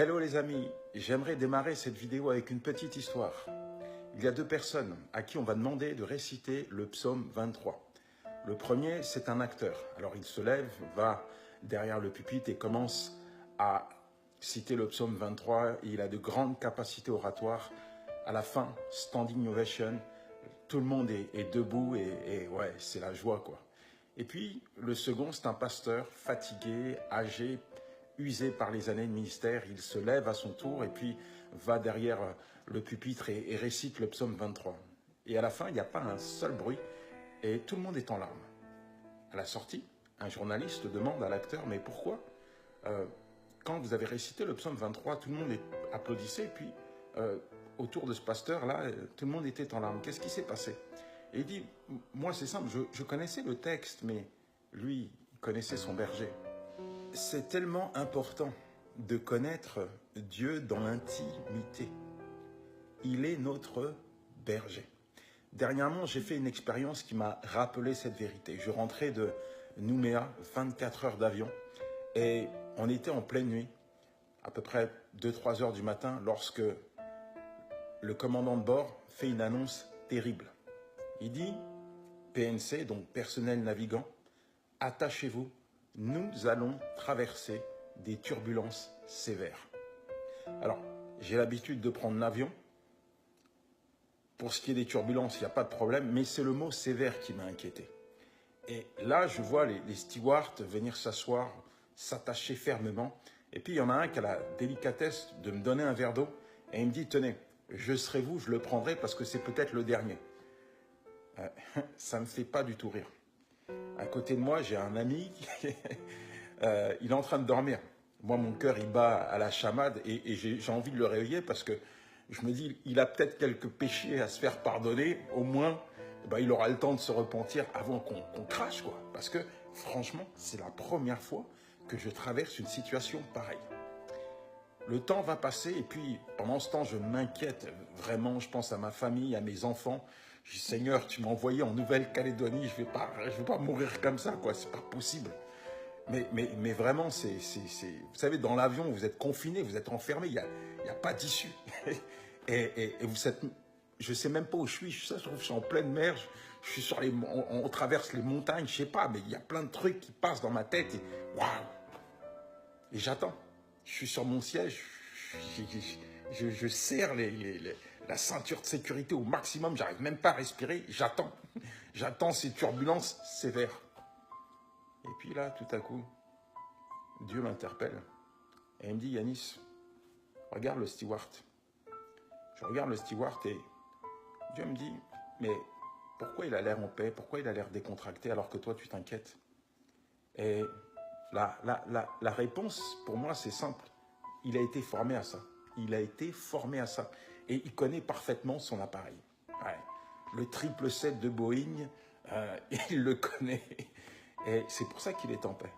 Hello les amis, j'aimerais démarrer cette vidéo avec une petite histoire. Il y a deux personnes à qui on va demander de réciter le psaume 23. Le premier, c'est un acteur. Alors il se lève, va derrière le pupitre et commence à citer le psaume 23. Et il a de grandes capacités oratoires. À la fin, standing ovation, tout le monde est debout et ouais, c'est la joie quoi. Et puis le second, c'est un pasteur fatigué, âgé, usé par les années de ministère. Il se lève à son tour et puis va derrière le pupitre et récite le psaume 23. Et à la fin, il n'y a pas un seul bruit et tout le monde est en larmes. À la sortie, un journaliste demande à l'acteur, mais pourquoi quand vous avez récité le psaume 23, tout le monde applaudissait et puis autour de ce pasteur-là, tout le monde était en larmes. Qu'est-ce qui s'est passé? Et il dit, moi c'est simple, je connaissais le texte, mais lui, il connaissait son berger. C'est tellement important de connaître Dieu dans l'intimité. Il est notre berger. Dernièrement, j'ai fait une expérience qui m'a rappelé cette vérité. Je rentrais de Nouméa, 24 heures d'avion, et on était en pleine nuit, à peu près 2-3 heures du matin, lorsque le commandant de bord fait une annonce terrible. Il dit, PNC, donc personnel navigant, attachez-vous, nous allons traverser des turbulences sévères. Alors, j'ai l'habitude de prendre l'avion. Pour ce qui est des turbulences, il n'y a pas de problème, mais c'est le mot sévère qui m'a inquiété. Et là, je vois les stewards venir s'asseoir, s'attacher fermement. Et puis, il y en a un qui a la délicatesse de me donner un verre d'eau. Et il me dit, tenez, je serai vous, je le prendrai parce que c'est peut-être le dernier. Ça ne me fait pas du tout rire. À côté de moi, j'ai un ami, il est en train de dormir. Moi, mon cœur, il bat à la chamade et j'ai envie de le réveiller parce que je me dis, il a peut-être quelques péchés à se faire pardonner. Au moins, il aura le temps de se repentir avant qu'on crache, quoi. Parce que, franchement, c'est la première fois que je traverse une situation pareille. Le temps va passer et puis, pendant ce temps, je m'inquiète vraiment. Je pense à ma famille, à mes enfants. Je dis, Seigneur, tu m'as envoyé en Nouvelle-Calédonie. Je vais pas mourir comme ça, quoi. C'est pas possible. Mais vraiment, vous savez, dans l'avion, vous êtes confiné, vous êtes enfermé, il y a pas d'issue. et vous êtes, je sais même pas où je suis. Je trouve que je suis en pleine mer. Je suis sur on traverse les montagnes, je sais pas, mais il y a plein de trucs qui passent dans ma tête. Et waouh! Et j'attends. Je suis sur mon siège. Je serre la ceinture de sécurité au maximum. J'arrive même pas à respirer. J'attends. J'attends ces turbulences sévères. Et puis là, tout à coup, Dieu m'interpelle. Et il me dit, Yanis, regarde le steward. Je regarde le steward et Dieu me dit, mais pourquoi il a l'air en paix? Pourquoi il a l'air décontracté alors que toi, tu t'inquiètes? Et la réponse, pour moi, c'est simple. Il a été formé à ça. Il a été formé à ça. Et il connaît parfaitement son appareil. Ouais. Le 777 de Boeing, il le connaît. Et c'est pour ça qu'il est en paix.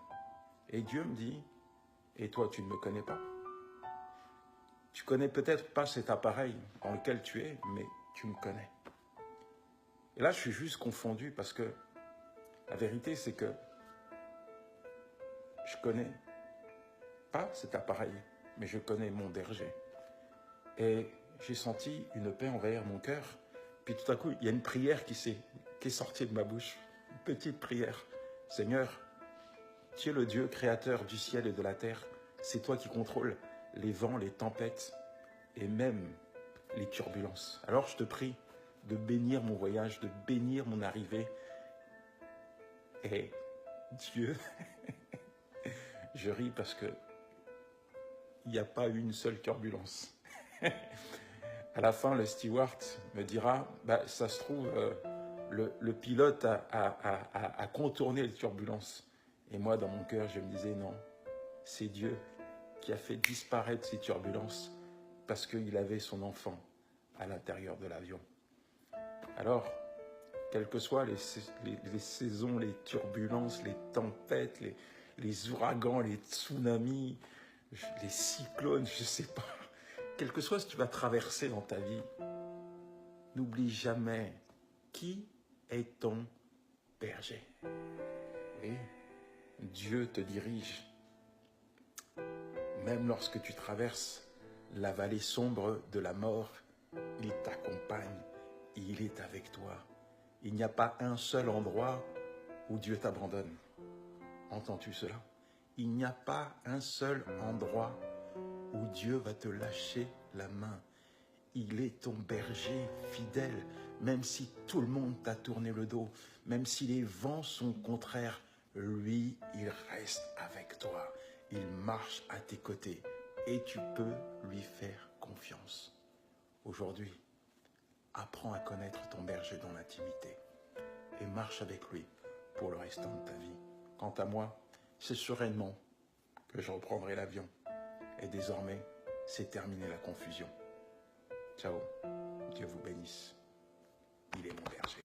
Et Dieu me dit, et toi, tu ne me connais pas. Tu connais peut-être pas cet appareil dans lequel tu es, mais tu me connais. Et là, je suis juste confondu parce que la vérité, c'est que je connais pas cet appareil, mais je connais mon berger. Et j'ai senti une paix envers mon cœur. Puis tout à coup, il y a une prière qui est sortie de ma bouche. Une petite prière. Seigneur, tu es le Dieu créateur du ciel et de la terre. C'est toi qui contrôles les vents, les tempêtes et même les turbulences. Alors je te prie de bénir mon voyage, de bénir mon arrivée. Et Dieu, je ris parce que il n'y a pas eu une seule turbulence. À la fin, le steward me dira, ça se trouve, le pilote a contourné les turbulences. Et moi, dans mon cœur, je me disais, non, c'est Dieu qui a fait disparaître ces turbulences parce qu'il avait son enfant à l'intérieur de l'avion. Alors, quelles que soient les saisons, les turbulences, les tempêtes, les ouragans, les tsunamis, les cyclones, je ne sais pas, quel que soit ce que tu vas traverser dans ta vie, n'oublie jamais qui est ton berger. Oui, Dieu te dirige. Même lorsque tu traverses la vallée sombre de la mort, il t'accompagne, il est avec toi. Il n'y a pas un seul endroit où Dieu t'abandonne. Entends-tu cela? Il n'y a pas un seul endroit où Dieu va te lâcher la main. Il est ton berger fidèle, même si tout le monde t'a tourné le dos, même si les vents sont contraires, lui, il reste avec toi. Il marche à tes côtés et tu peux lui faire confiance. Aujourd'hui, apprends à connaître ton berger dans l'intimité et marche avec lui pour le restant de ta vie. Quant à moi, c'est sereinement que je reprendrai l'avion. Et désormais, c'est terminé la confusion. Ciao, Dieu vous bénisse. Il est mon berger.